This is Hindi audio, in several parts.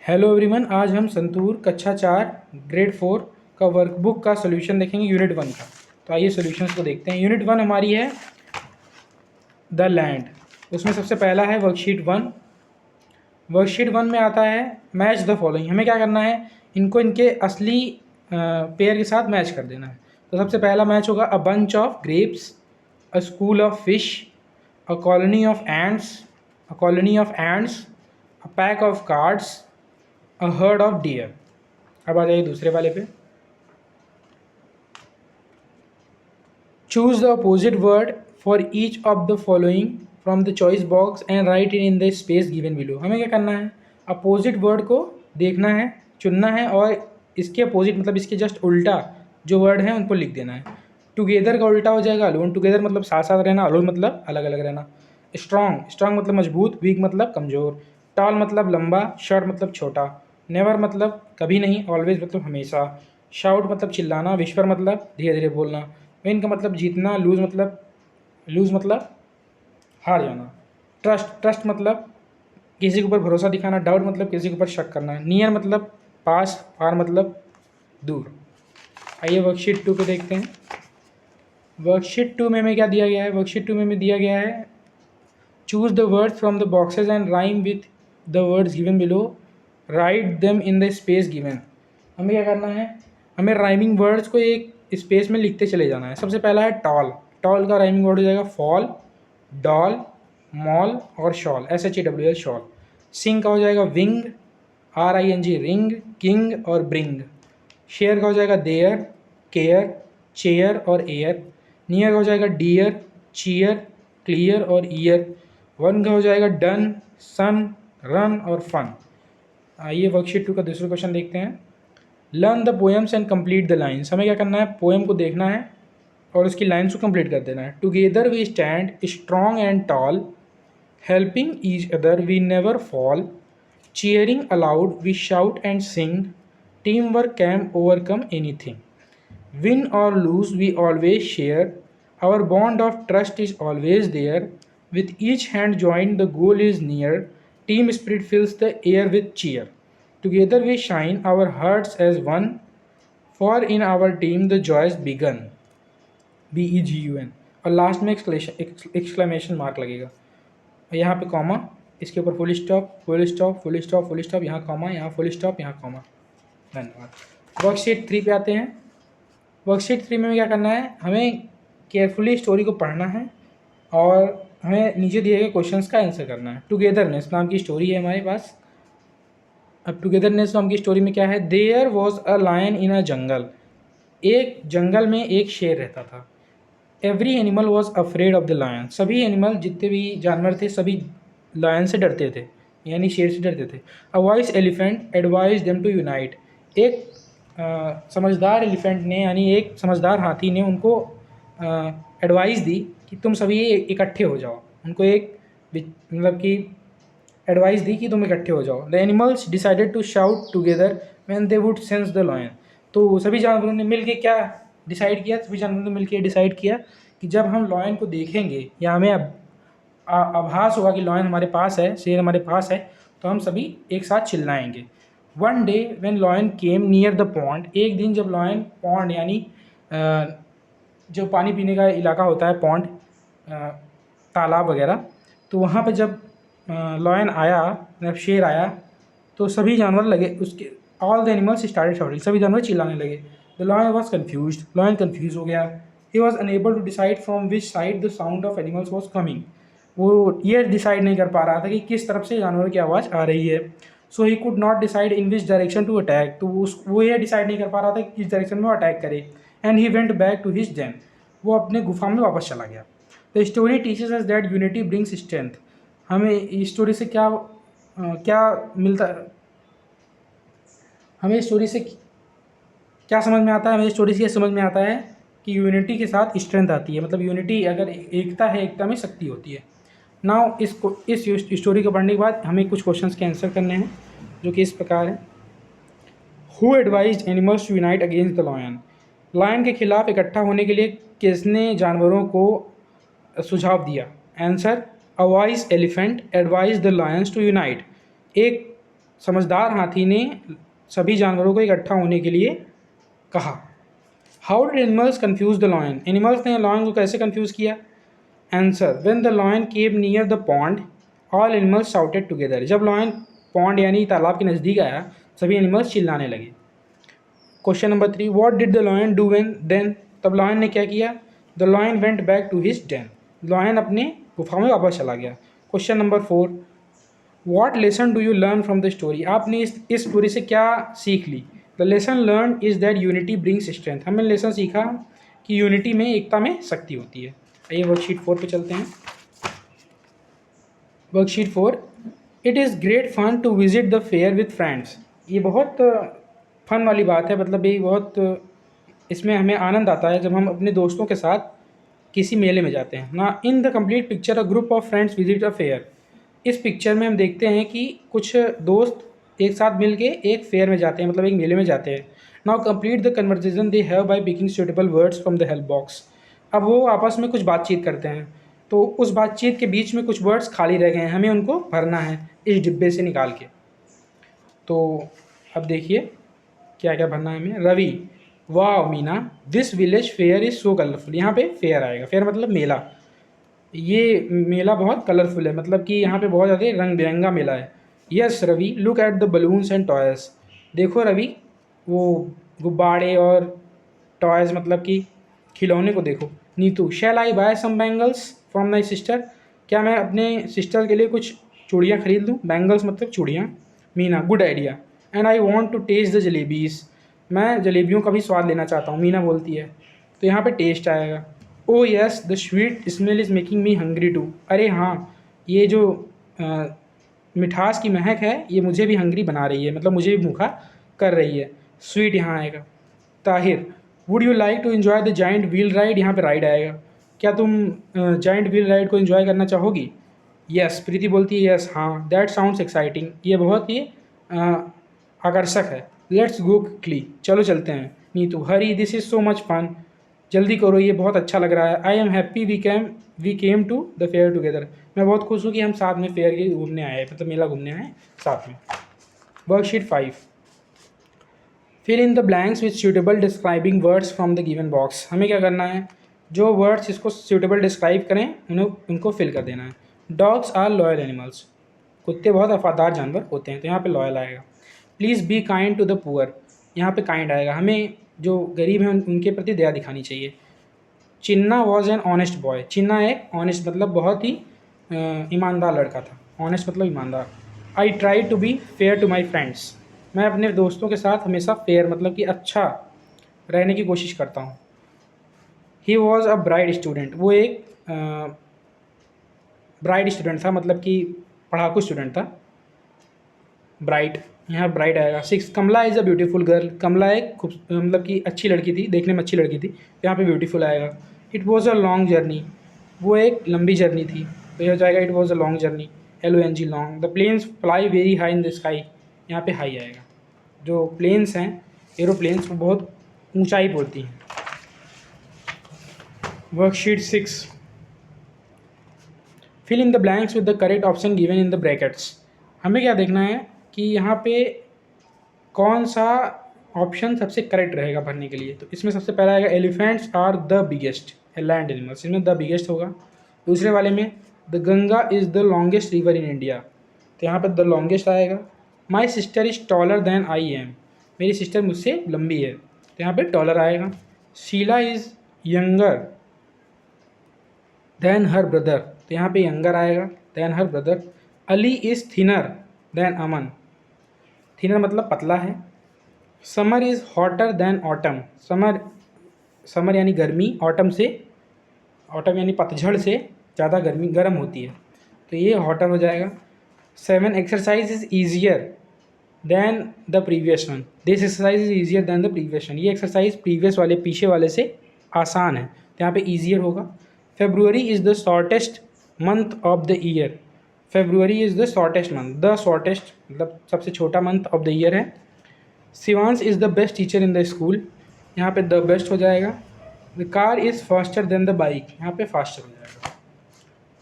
हेलो एवरीवन, आज हम संतूर कक्षा 4 ग्रेड 4 का वर्कबुक का सोल्यूशन देखेंगे यूनिट 1 का। तो आइए सॉल्यूशंस को देखते हैं। यूनिट 1 हमारी है द लैंड। उसमें सबसे पहला है वर्कशीट 1। वर्कशीट 1 में आता है मैच द फॉलोइंग। हमें क्या करना है, इनको इनके असली पेयर के साथ मैच कर देना है। तो सबसे पहला मैच होगा a bunch of grapes, a school of fish, a colony of ends, a colony of ends, a pack of cards, a herd of dear. अब आ जाइए दूसरे वाले पे। Choose the opposite word for each of the following from the choice box and right in the space given below. हमें क्या करना है, अपोजिट वर्ड को देखना है, चुनना है और इसके अपोजिट मतलब इसके जस्ट उल्टा जो वर्ड है उनको लिख देना है। टुगेदर का उल्टा हो जाएगा अलोन। टुगेदर मतलब साथ साथ रहना, अलोन मतलब अलग अलग रहना। स्ट्रॉन्ग, स्ट्रॉन्ग मतलब मजबूत, वीक मतलब कमज़ोर, टॉल मतलब लंबा, शॉर्ट मतलब छोटा, नेवर मतलब कभी नहीं, ऑलवेज मतलब हमेशा, शाउट मतलब चिल्लाना, विस्पर मतलब धीरे धीरे बोलना, विन का मतलब जीतना, लूज़ मतलब हार जाना, ट्रस्ट, ट्रस्ट मतलब किसी के ऊपर भरोसा दिखाना, डाउट मतलब किसी के ऊपर शक करना, नियर मतलब पास, फार मतलब दूर। आइए वर्कशीट 2 को देखते हैं। वर्कशीट 2 में हमें क्या दिया गया है, वर्कशीट 2 में हमें दिया गया है choose the word from the boxes and rhyme with the words given below, write them in the space given. हमें क्या करना है, हमें राइमिंग वर्ड्स को एक स्पेस में लिखते चले जाना है। सबसे पहला है टॉल। टॉल का राइमिंग वर्ड हो जाएगा फॉल, डॉल, मॉल और शॉल, SHAWL शॉल। सिंग का हो जाएगा विंग, RING रिंग, किंग और ब्रिंग। शेयर का हो जाएगा देयर, केयर, चेयर और एयर। नियर का हो जाएगा डियर, चीयर, क्लियर और ईयर। वन का हो जाएगा डन, सन, रन और फन। आइए वर्कशीट 2 का दूसरा क्वेश्चन देखते हैं। Learn the poems and complete the lines. हमें क्या करना है, पोएम को देखना है और उसकी लाइन्स को कंप्लीट कर देना है। Together we stand strong and tall, helping each other we never fall, cheering aloud we shout and sing, teamwork can overcome anything, win or lose we always share, our bond of trust is always there, with each hand joined the goal is near, team spirit fills the air with cheer, together we shine our hearts as one, for in our team the joys begun, BEGUN। और लास्ट में एक्सक्लेमेशन मार्क लगेगा, यहाँ पे कॉमा, इसके ऊपर full stop, full stop, full stop, full stop, यहाँ कॉमा, यहाँ फुल स्टॉप, यहाँ कॉमा। धन्यवाद। वर्कशीट 3 पे आते हैं। वर्कशीट 3 में क्या करना है, हमें केयरफुली स्टोरी को पढ़ना है और हमें नीचे दिए गए क्वेश्चंस का आंसर करना है। टुगेदरनेस नाम की स्टोरी है हमारे पास। अब टुगेदरनेस नाम की स्टोरी में क्या है, there was a lion in a jungle. एक जंगल में एक शेर रहता था। Every animal was afraid of the lion. सभी एनिमल जितने भी जानवर थे सभी लायन से डरते थे, यानी शेर से डरते थे। A wise elephant advise them to unite. एक समझदार एलिफेंट ने यानी एक समझदार हाथी ने उनको एडवाइस दी कि तुम सभी इकट्ठे हो जाओ। उनको एक मतलब कि एडवाइस दी कि तुम इकट्ठे हो जाओ। The animals decided to shout together when they would sense the lion. तो सभी जानवरों ने मिल के क्या डिसाइड किया, सभी जानवरों ने मिल के डिसाइड किया कि जब हम लॉयन को देखेंगे या हमें आभास होगा कि लॉयन हमारे पास है, शेर हमारे पास है, तो हम सभी एक साथ चिल्लाएंगे। One day when lion came near the pond. एक दिन जब लॉयन पॉन्ड यानी जो पानी पीने का इलाका होता है, पॉन्ड, तालाब वगैरह, तो वहाँ पे जब लॉयन आया, जब शेर आया, तो सभी जानवर लगे उसके, all the animals started shouting. सभी जानवर चिल्लाने लगे। The lion was confuse. Lion confuse हो गया। He was unable to decide from which side the sound of animals was coming. वो ये डिसाइड नहीं कर पा रहा था कि किस तरफ से जानवर की आवाज़ आ रही है। So he could not decide in which direction to attack. तो वो ये डिसाइड नहीं कर पा रहा था कि किस डायरेक्शन में वो अटैक करे। And he went back to his den। वो अपने गुफा में वापस चला गया। The story teaches us that unity brings strength. हमें इस स्टोरी से क्या मिलता, हमें इस स्टोरी से क्या समझ में आता है, हमें इस स्टोरी से ये समझ में आता है कि यूनिटी के साथ स्ट्रेंथ आती है। मतलब यूनिटी अगर एकता है, एकता में शक्ति होती है। नाउ इस स्टोरी को पढ़ने के बाद हमें कुछ क्वेश्चंस के आंसर करने हैं, जो कि इस प्रकार है। Who advise animals to unite against the lion. Lion के खिलाफ इकट्ठा होने के लिए किसने जानवरों को सुझाव दिया। Answer, a wise elephant advise the lions to unite. एक समझदार हाथी ने सभी जानवरों को इकट्ठा होने के लिए कहा। How did animals confuse the lion, animals ने लॉयन को कैसे कन्फ्यूज़ किया। Answer, when the lion came near the pond all animals shouted together, जब लॉयन पॉन्ड यानी तालाब के नज़दीक आया सभी एनिमल्स चिल्लाने लगे। Question number 3, what did the lion do when then, तब लॉयन ने क्या किया। The lion went back to his den, lion अपने गुफा में वापस चला गया। Question number 4, what lesson do you learn from the story, आपने इस स्टोरी से क्या सीख ली। The lesson learn is that unity brings strength, हमने लेसन सीखा कि यूनिटी में, एकता में शक्ति होती है। आइए वर्कशीट 4 पे चलते हैं। Worksheet 4, it is great fun to visit the fair with friends, ये बहुत फन वाली बात है, मतलब ये बहुत इसमें हमें आनंद आता है जब हम अपने दोस्तों के साथ किसी मेले में जाते हैं ना। In the complete picture a group of friends visit a fair, इस पिक्चर में हम देखते हैं कि कुछ दोस्त एक साथ मिल के एक फेयर में जाते हैं, मतलब एक मेले में जाते हैं। Now complete the conversation they have by picking suitable words from the help box, अब वो आपस में कुछ बातचीत करते हैं तो उस बातचीत के बीच में कुछ वर्ड्स खाली रह गए हैं, हमें उनको भरना है इस डिब्बे से निकाल के। तो अब देखिए क्या क्या भरना है हमें। रवि, वाह Meena, this village fair is so colourful, यहाँ पे फेयर आएगा, फेयर मतलब मेला, ये मेला बहुत कलरफुल है, मतलब कि यहाँ पे बहुत ज़्यादा रंग बिरंगा मेला है। Yes Ravi, look at the balloons and toys, देखो रवि वो गुब्बारे और टॉयज़ मतलब कि खिलौने को देखो। Neetu, shall I buy some bangles from my sister, क्या मैं अपने सिस्टर के लिए कुछ चूड़ियाँ खरीद लूँ, बैंगल्स मतलब चूड़ियाँ। Meena, good idea, and I want to taste the jalebis, मैं जलेबियों का भी स्वाद लेना चाहता हूँ, मीना बोलती है। तो यहाँ पे टेस्ट आएगा। Oh yes, the sweet smell is making me hungry too, अरे हाँ ये जो मिठास की महक है ये मुझे भी हंग्री बना रही है, मतलब मुझे भी भूखा कर रही है। स्वीट यहाँ आएगा। Tahir, would you like to enjoy the giant wheel ride, यहाँ पे राइड आएगा, क्या तुम जाइंट व्हील राइड को इन्जॉय करना चाहोगी। यस, प्रीति बोलती है यस हाँ, दैट साउंड्स एक्साइटिंग, ये बहुत ही आकर्षक है। लेट्स गो क्विकली, चलो चलते हैं। Neetu, Hari, this is so much fun, जल्दी करो ये बहुत अच्छा लग रहा है। I am happy we came to the fair together, मैं बहुत खुश हूँ कि हम साथ में फेयर के घूमने आए, मतलब मेला घूमने आए साथ में। Worksheet 5, fill in the blanks with suitable describing words from the given box, हमें क्या करना है, जो वर्ड्स इसको सूटेबल डिस्क्राइब करें उनको फिल कर देना है। डॉग्स आर लॉयल एनिमल्स, कुत्ते बहुत वफादार जानवर होते हैं, तो यहाँ पे लॉयल आएगा। Please be kind to the poor, यहाँ पे काइंड आएगा, हमें जो गरीब हैं उनके प्रति दया दिखानी चाहिए। चिन्ना वॉज एन ऑनेस्ट बॉय, चिन्ना एक ऑनेस्ट मतलब बहुत ही ईमानदार लड़का था, ऑनेस्ट मतलब ईमानदार। I try to be fair to my friends, मैं अपने दोस्तों के साथ हमेशा फेयर मतलब कि अच्छा रहने की कोशिश करता हूँ। He was a bright student, वो एक ब्राइट स्टूडेंट था, मतलब कि पढ़ाकू स्टूडेंट था। ब्राइट, यहाँ ब्राइट आएगा। 6, कमला इज़ अ ब्यूटीफुल गर्ल, कमला एक खूब मतलब कि अच्छी लड़की थी, देखने में अच्छी लड़की थी, यहाँ पे ब्यूटीफुल आएगा। It was a long journey, वो एक लंबी जर्नी थी, तो यह हो जाएगा it was a long journey, LONG long. The planes fly very high in the sky, यहाँ पे हाई आएगा, जो प्लेन्स हैं एरोप्लेन्स वो बहुत ऊंचाई पर होती हैं। Worksheet 6, fill in the blanks with the correct option given in the brackets, हमें क्या देखना है कि यहाँ पे कौन सा ऑप्शन सबसे करेक्ट रहेगा भरने के लिए। तो इसमें सबसे पहला आएगा elephants are the biggest land animals, इसमें द बिगेस्ट होगा। दूसरे वाले में the Ganga is the longest river in India, तो यहाँ पर द लॉन्गेस्ट आएगा। My sister is taller than I am, मेरी सिस्टर मुझसे लंबी है, तो यहाँ पे टॉलर आएगा। Sheela is younger than her brother, तो यहाँ पे यंगर आएगा than her brother. Ali is thinner than Aman, thinner मतलब पतला है। Summer is hotter than autumn, summer यानी गर्मी, ऑटम यानी पतझड़ से ज़्यादा गर्म होती है, तो ये हॉटर हो जाएगा। 7, exercise is easier than the previous one, this exercise is easier than the previous one, ये एक्सरसाइज प्रीवियस वाले पीछे वाले से आसान है, तो यहाँ पे ईजियर होगा। February is the shortest month of the year, February is the shortest month, the shortest मतलब सबसे छोटा मंथ ऑफ द ईयर है। Shivansh is the best teacher in the school, यहाँ पे द बेस्ट हो जाएगा। The car is faster than the bike, यहाँ पे फास्टर हो जाएगा।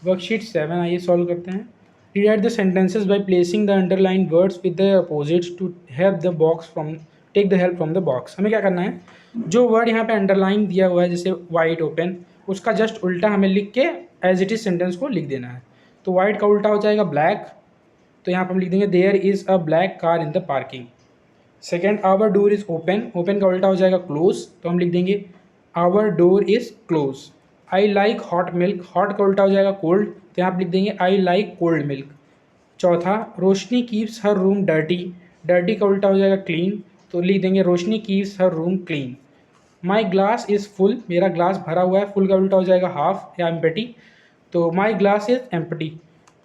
वर्कशीट 7 आइए सॉल्व करते हैं। Rewrite the sentences by placing the underlined words with their opposites to help the box from take the help from the box. हमें क्या करना है, जो वर्ड यहाँ पे अंडरलाइन दिया हुआ है जैसे वाइड ओपन, उसका जस्ट उल्टा हमें लिख के एज इट इज सेंटेंस को लिख देना है। तो वाइड का उल्टा हो जाएगा ब्लैक, तो यहाँ पर हम लिख देंगे there is a black car in the parking. Second, our door is open, open का उल्टा हो जाएगा क्लोज, तो हम लिख देंगे our door is close. I like hot milk, hot का उल्टा हो जाएगा कोल्ड, तो यहाँ पर लिख देंगे आई लाइक कोल्ड मिल्क। चौथा, Roshni keeps her room dirty, dirty का उल्टा हो जाएगा क्लीन, तो लिख देंगे Roshni keeps her room clean. My glass is full, मेरा ग्लास भरा हुआ है, फुल का उल्टा हो जाएगा हाफ या एम्पटी, तो my glass is empty.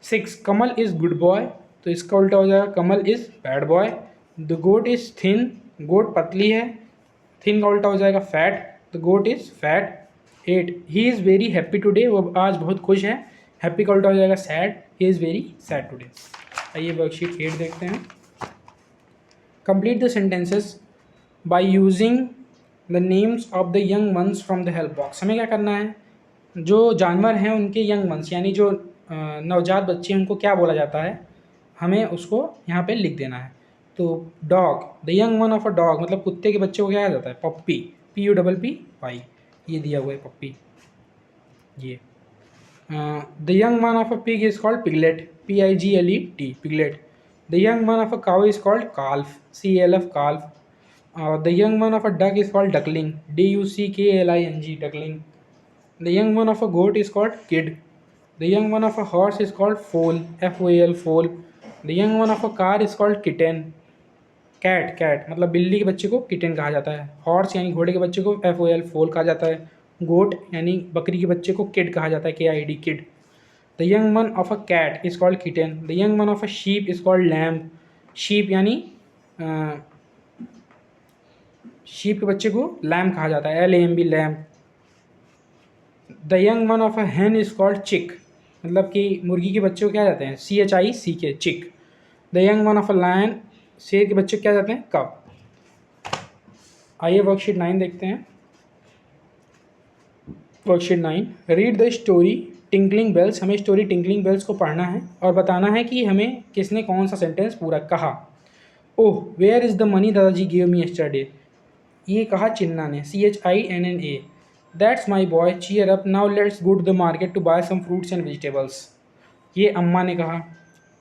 6, Kamal is good boy, तो इसका उल्टा हो जाएगा Kamal is bad boy. The goat is thin, goat पतली है, थिन का उल्टा हो जाएगा fat, the goat is fat. 8, he is very happy today, वो आज बहुत खुश है, हैप्पी का उल्टा हो जाएगा sad, he is very sad today. आइए वर्कशीट 8 देखते हैं। Complete the sentences by using the names of the young ones from the help box. हमें क्या करना है, जो जानवर हैं उनके यंग वंस यानी जो नवजात बच्चे हैं उनको क्या बोला जाता है, हमें उसको यहाँ पे लिख देना है। तो dog, the young one of a dog मतलब कुत्ते के बच्चे को क्या कहा जाता है, पप्पी, PUPPY, ये दिया हुआ है पप्पी। ये the young one of a pig is called piglet, PIGLET, piglet. The young one of a cow is called काल्फ, CALF, काल्फ। The young one of a duck is called duckling, DUCKLING, duckling. The young one of a goat is called kid. The young one of a horse is called foal, FOAL, foal. The young one of a car is called kitten. Cat, cat मतलब बिल्ली के बच्चे को kitten कहा जाता है। Horse यानी घोड़े के बच्चे को FOAL, foal कहा जाता है। Goat यानी बकरी के बच्चे को kid कहा जाता है, KID, kid. The young one of a cat is called kitten. The young one of a sheep is called lamb. Sheep यानी sheep के बच्चे को lamb कहा जाता है, LAMB, lamb. The young one of a hen is called चिक, मतलब कि मुर्गी के बच्चे को क्या जाते हैं, CHICK, chick. The young one of a lion, शेर के बच्चे को क्या जाते हैं, कब। आइए वर्कशीट 9 देखते हैं। Worksheet 9, read the story tinkling bells. हमें स्टोरी टिंकलिंग बेल्स को पढ़ना है और बताना है कि हमें किसने कौन सा सेंटेंस पूरा कहा। Oh where is the money Dadaji give me yesterday, ये कहा चिन्ना ने, CHINNA। That's my boy cheer up now let's go to the market to buy some fruits and vegetables, ये अम्मा ने कहा।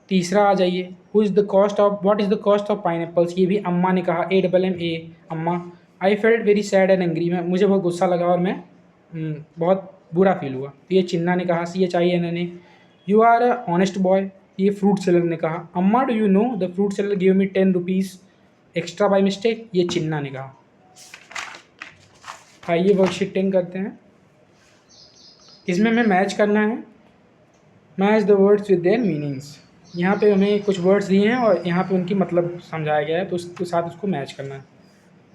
तीसरा आ जाइए, who is the cost of what is the cost of pineapples, ये भी अम्मा ने कहा, AMMA, Amma. I felt very sad and angry, मैं मुझे बहुत गुस्सा लगा और मैं बहुत बुरा फील हुआ, तो ये चिन्ना ने कहा, CHINNA। You are a honest boy, ये फ्रूट सेलर ने कहा। Amma do you know the fruit seller give me 10 rupees extra by mistake, ये चिन्ना ने कहा। आइए वर्कशीट 10 करते हैं। इसमें हमें मैच करना है, match the words with their meanings. यहाँ पे हमें कुछ वर्ड्स दिए हैं और यहाँ पे उनकी मतलब समझाया गया है, तो उसके साथ उसको मैच करना है।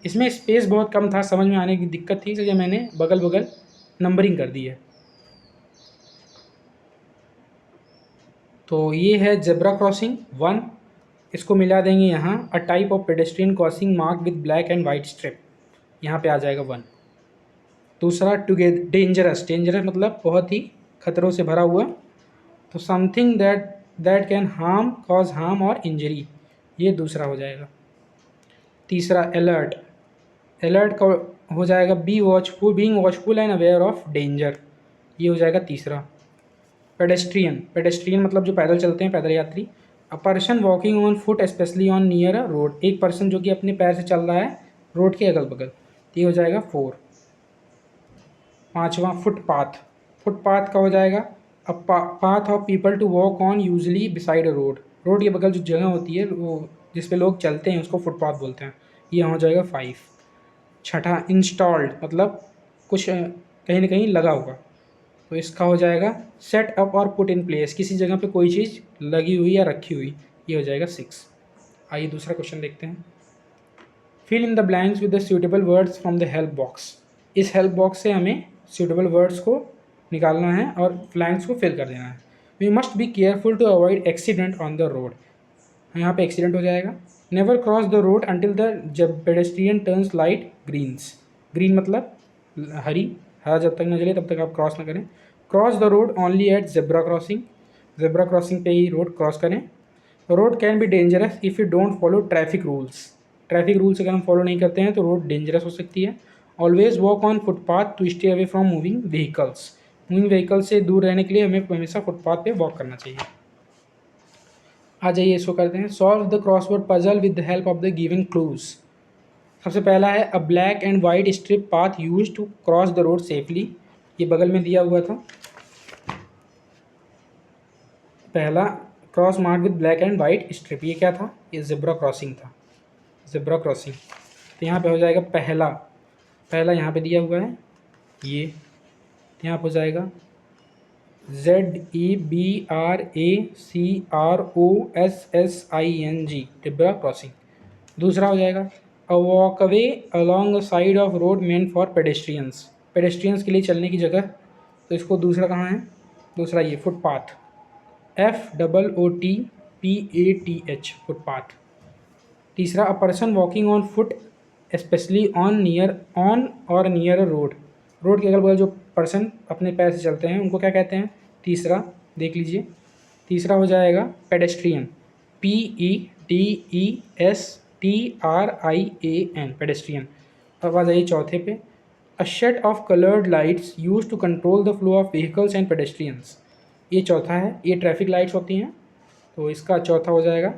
इसमें स्पेस बहुत कम था, समझ में आने की दिक्कत थी, इसलिए मैंने बगल बगल नंबरिंग कर दी है। तो ये है जेब्रा क्रॉसिंग 1, इसको मिला देंगे यहाँ, a type of pedestrian crossing mark with black and white strip, यहाँ पे आ जाएगा 1। दूसरा टुगेदर, डेंजरस, डेंजरस मतलब बहुत ही खतरों से भरा हुआ, तो something that can harm, cause harm और इंजरी, ये दूसरा हो जाएगा। तीसरा अलर्ट, अलर्ट का हो जाएगा be watchful, being watchful and aware of danger, ये हो जाएगा तीसरा। पेडेस्ट्रियन, पेडेस्ट्रियन मतलब जो पैदल चलते हैं, पैदल यात्री। अ person walking on foot specially on near a road, एक पर्सन जो कि अपने पैर से चल रहा है रोड के अगल बगल, ये हो जाएगा 4। पाँचवा फुटपाथ, फुटपाथ का हो जाएगा a path of people to walk on usually beside a road, road के बगल जो जगह होती है वो जिस पे लोग चलते हैं उसको फुटपाथ बोलते हैं, ये हो जाएगा 5। छठा इंस्टॉल्ड मतलब कुछ कहीं ना कहीं लगा हुआ, तो इसका हो जाएगा सेट अप और पुट इन प्लेस, किसी जगह पे कोई चीज़ लगी हुई या रखी हुई, ये हो जाएगा 6। आइए दूसरा क्वेश्चन देखते हैं। Fill in the blanks with the suitable words from the help box, इस हेल्प बॉक्स से हमें सूटेबल वर्ड्स को निकालना है और ब्लैंक्स को फिल कर देना है। We must be careful to avoid accident on the road, यहाँ पे एक्सीडेंट हो जाएगा। Never cross the road until the जब pedestrian turns light greens, green मतलब हरी, हरा जब तक न जले तब तक आप क्रॉस ना करें। Cross the road only at zebra crossing, zebra crossing पे ही रोड क्रॉस करें। Road can be dangerous if you don't follow traffic rules. Traffic rules अगर हम फॉलो नहीं करते हैं तो रोड डेंजरस हो सकती है। Always walk on footpath to stay away from moving vehicles. Moving vehicle से दूर रहने के लिए हमें हमेशा फुटपाथ पे वॉक करना चाहिए। आ जाइए इसको करते हैं। Solve the crossword puzzle with the help of the given clues. सबसे पहला है a black and white strip path use to cross the road safely. ये बगल में दिया हुआ था। पहला cross mark with black and white strip, ये क्या था? ये ज़ेब्रा क्रॉसिंग था, ज़ेब्रा क्रॉसिंग। तो यहाँ पे हो जाएगा पहला, पहला यहाँ पे दिया हुआ है, ये यहाँ पे हो जाएगा ZEBRACROSSING, ज़ेब्रा क्रॉसिंग। दूसरा हो जाएगा a walkway along the side of road meant for pedestrians, pedestrians के लिए चलने की जगह। तो इसको दूसरा कहाँ है? दूसरा ये फुटपाथ, FOOTPATH, फुटपाथ। तीसरा a person walking on foot specially on और नियर अ रोड, रोड के अगल बगल जो पर्सन अपने पैर से चलते हैं उनको क्या कहते हैं? तीसरा देख लीजिए, तीसरा हो जाएगा पेडेस्ट्रियन, PEDESTRIAN, पेडेस्ट्रियन। अब आ जाइए चौथे पे, a set of coloured lights use to control the flow of vehicles and pedestrians. ये चौथा है, ये ट्रैफिक लाइट्स होती हैं, तो इसका चौथा हो जाएगा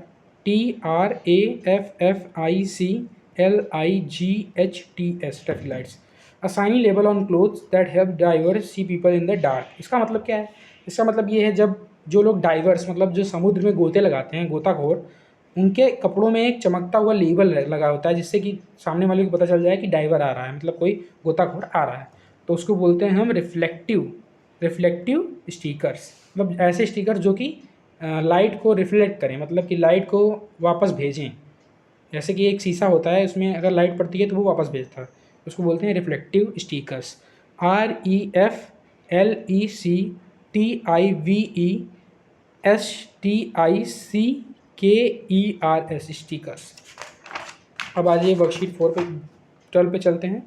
TRAFFICLIGHTS, traffic lights. A shiny label on clothes that help drivers see people in the dark. इसका मतलब क्या है? इसका मतलब ये है जब जो लोग डाइवर्स मतलब जो समुद्र में गोते लगाते हैं, गोताखोर, उनके कपड़ों में एक चमकता हुआ लेबल लगा होता है जिससे कि सामने वाले को पता चल जाए कि डाइवर आ रहा है, मतलब कोई गोताखोर आ रहा है। तो उसको बोलते हैं हम रिफ्लेक्टिव स्टिकर्स, मतलब ऐसे स्टिकर जो कि लाइट को रिफ्लेक्ट करें, मतलब कि लाइट को वापस भेजें। जैसे कि एक शीशा होता है, उसमें अगर लाइट पड़ती है तो वो वापस भेजता है, उसको बोलते हैं रिफ्लेक्टिव स्टिकर्स। REFLECTIVESTICKERS, stickers. अब आ जाइए वर्कशीट 4 पे 12 पे चलते हैं।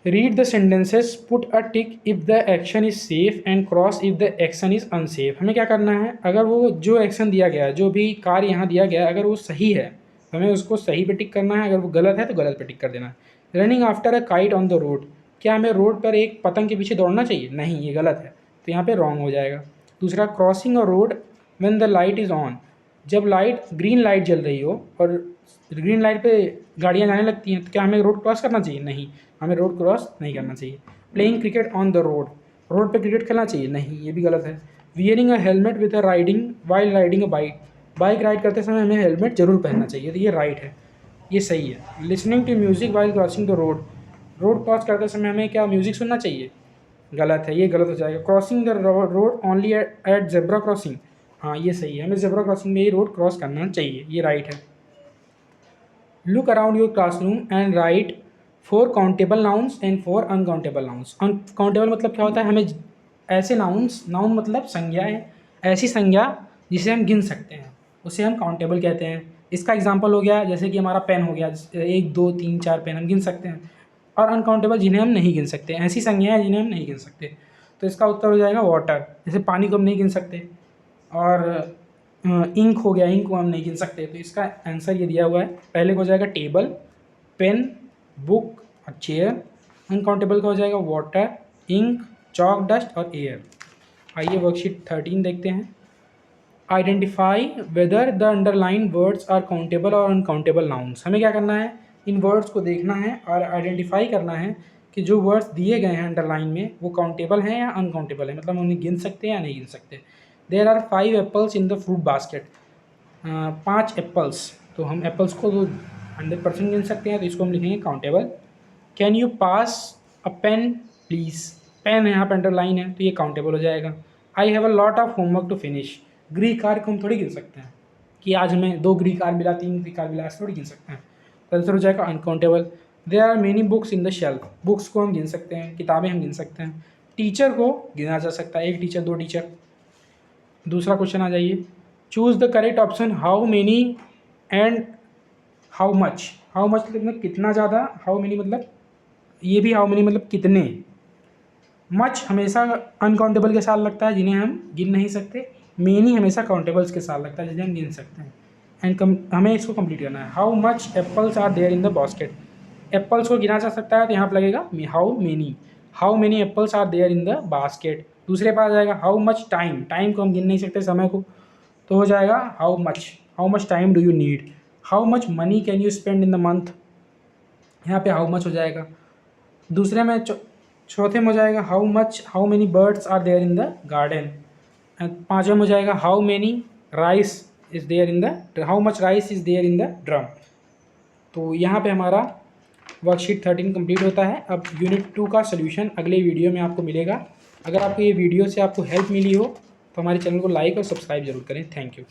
Read the sentences, put a tick if the action is safe and cross if the action is unsafe. हमें क्या करना है? अगर वो जो एक्शन दिया गया है, जो भी कार्य यहाँ दिया गया है, अगर वो सही है तो हमें उसको सही पे टिक करना है, अगर वो गलत है तो गलत पे टिक कर देना है। Running after a kite on the road, क्या हमें रोड पर एक पतंग के पीछे दौड़ना चाहिए? नहीं, ये गलत है, तो यहाँ पे रॉन्ग हो जाएगा। दूसरा, crossing a road when the light is on, जब ग्रीन लाइट जल रही हो और ग्रीन लाइट पे गाड़ियाँ जाने लगती हैं तो क्या हमें रोड क्रॉस करना चाहिए? नहीं, हमें रोड क्रॉस नहीं करना चाहिए। Playing cricket on the road, road पे क्रिकेट खेलना चाहिए? नहीं, ये भी गलत है। Wearing a helmet with a while riding a bike, bike ride करते समय हमें हेलमेट जरूर पहनना चाहिए, तो ये राइट है, ये सही है। Listening to music while crossing the road, road cross करते समय हमें क्या म्यूजिक सुनना चाहिए? गलत है, ये गलत हो जाएगा। Crossing the road only at zebra crossing, हाँ ये सही है, हमें जेब्रा क्रॉसिंग में ही रोड क्रॉस करना चाहिए, ये राइट है। Look around your classroom and right 4 countable nouns and 4 uncountable nouns. Uncountable मतलब क्या होता है? हमें ऐसे नाउन मतलब संज्ञाएं, ऐसी संज्ञा जिसे हम गिन सकते हैं उसे हम काउंटेबल कहते हैं। इसका एग्जांपल हो गया जैसे कि हमारा पेन हो गया, 1 2 3 4 पेन हम गिन सकते हैं। और अनकाउंटेबल जिन्हें हम नहीं गिन सकते, ऐसी संज्ञाएं जिन्हें हम नहीं गिन सकते। तो इसका उत्तर हो जाएगा वाटर, जैसे पानी को हम नहीं गिन सकते। और इंक हो गया, इंक को हम नहीं गिन सकते, तो इसका आंसर ये दिया हुआ है। पहले को हो जाएगा टेबल, पेन, बुक और चेयर। अनकाउंटेबल का हो जाएगा वाटर, इंक, चॉक, डस्ट और एयर। आइए वर्कशीट 13 देखते हैं। Identify whether the underline words are countable और अनकाउंटेबल नाउन्स। हमें क्या करना है? इन वर्ड्स को देखना है और आइडेंटिफाई करना है कि जो वर्ड्स दिए गए हैं अंडरलाइन में वो काउंटेबल हैं या अनकाउंटेबल है, मतलब उन्हें गिन सकते हैं या नहीं गिन सकते। There are 5 apples in the fruit basket, 5 apples, तो हम एप्पल्स को तो 100% गिन सकते हैं, तो इसको हम लिखेंगे countable. Can you pass a pen please, pen यहाँ पर अंडरलाइन है तो ये काउंटेबल हो जाएगा। I have a lot of homework to finish, गृह कार्य को हम थोड़ी गिन सकते हैं कि आज हमें 2 गृह कार्य मिला, 3 गृह कार्य मिला, ऐसे थोड़ी गिन सकते हैं, तो आंसर हो जाएगा uncountable. There are many books in the shelf, books को हम गिन सकते हैं, किताबें हम गिन सकते हैं। टीचर को गिना जा सकता है, 1 टीचर 2 टीचर। दूसरा क्वेश्चन आ जाइए, choose the correct option, how many and how much. How much मतलब कितना ज़्यादा, हाउ मेनी मतलब ये भी हाउ मेनी मतलब कितने, मच हमेशा अनकाउंटेबल के साथ लगता है जिन्हें हम गिन नहीं सकते। मेनी हमेशा काउंटेबल्स के साथ लगता है जिन्हें हम गिन सकते हैं। हमें इसको कंप्लीट करना है। How much apples are there in the basket. Apples को गिना जा सकता है तो यहाँ पर लगेगा how many apples are there in the basket. दूसरे पास जाएगा हाउ मच टाइम, टाइम को हम गिन नहीं सकते समय को, तो हो जाएगा how much time do you need. How much money can you spend in the month, यहाँ पे हाउ मच हो जाएगा। दूसरे में चौथे में हो जाएगा how many birds are there in the garden. पाँचवें में हो जाएगा how much rice is there in the drum. तो यहाँ पे हमारा वर्कशीट 13 कंप्लीट होता है। अब यूनिट 2 का सोल्यूशन अगले वीडियो में आपको मिलेगा। अगर आपको ये वीडियो से आपको हेल्प मिली हो तो हमारे चैनल को लाइक और सब्सक्राइब जरूर करें। Thank you.